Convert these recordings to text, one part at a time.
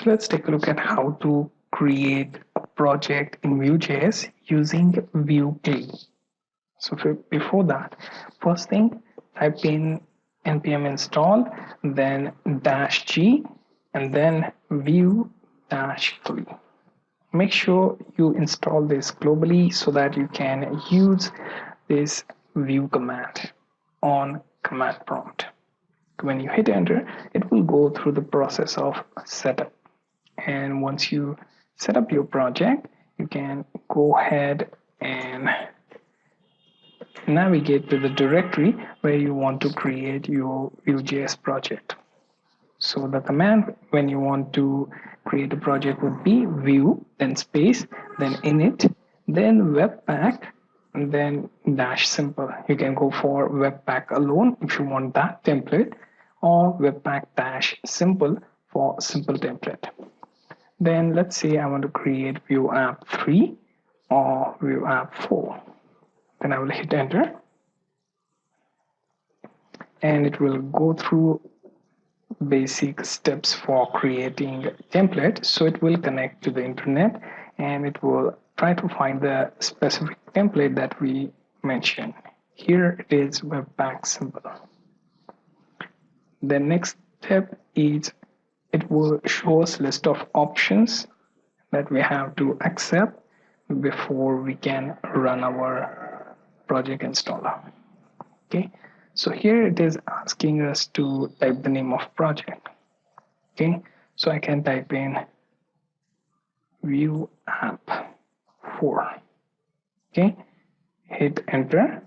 So let's take a look at how to create a project in Vue.js using vue-cli. So before that, first thing, type in npm install, then -g, and then vue-cli. Make sure you install this globally so that you can use this vue command on command prompt. When you hit enter, it will go through the process of setup. And once you set up your project, you can go ahead and navigate to the directory where you want to create your Vue.js project. So the command when you want to create a project would be vue, then space, then init, then webpack, and then -simple. You can go for webpack alone if you want that template, or webpack -simple for simple template. Then let's say I want to create Vue app 3 or Vue app 4. Then I will hit enter, and it will go through basic steps for creating a template. So it will connect to the internet and it will try to find the specific template that we mentioned. Here it is webpack simple. The next step is it will show us list of options that we have to accept before we can run our project installer. Okay, so here it is asking us to type the name of project. Okay, so I can type in Vue app 4. Okay, hit enter.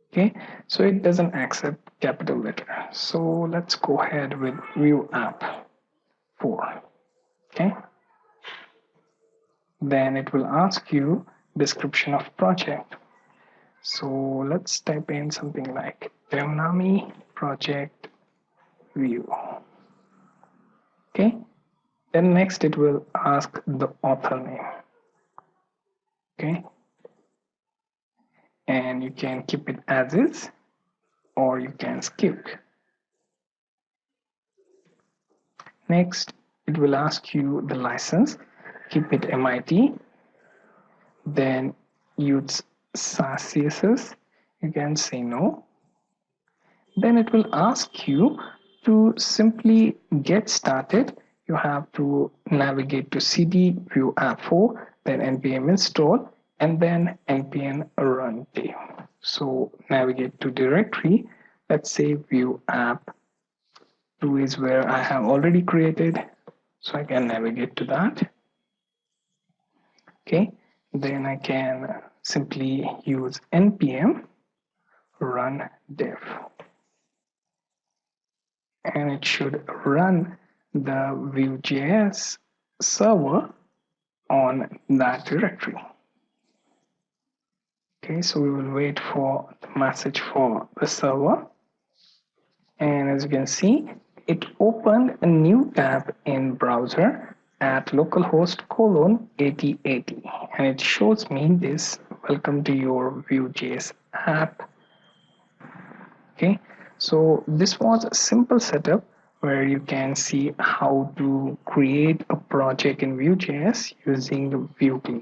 Okay, so it doesn't accept capital letter, so let's go ahead with Vue app 4. Okay, then it will ask you description of project. So let's type in something like Devnami project Vue. Okay, then next it will ask the author name. Okay, and you can keep it as is or you can skip. Next it will ask you the license, keep it MIT, then use Sass CSS, you can say no. Then it will ask you to simply get started. You have to navigate to cd Vue app 4, then npm install, and then npm run dev. So navigate to directory. Let's say Vue app 2 is where I have already created, so I can navigate to that. Okay, then I can simply use npm run dev, and it should run the Vue.js server on that directory. Okay, so we will wait for the message for the server, and as you can see, it opened a new tab in browser at localhost :8080, and it shows me this welcome to your Vue.js app. Okay, so this was a simple setup where you can see how to create a project in Vue.js using Vue-cli.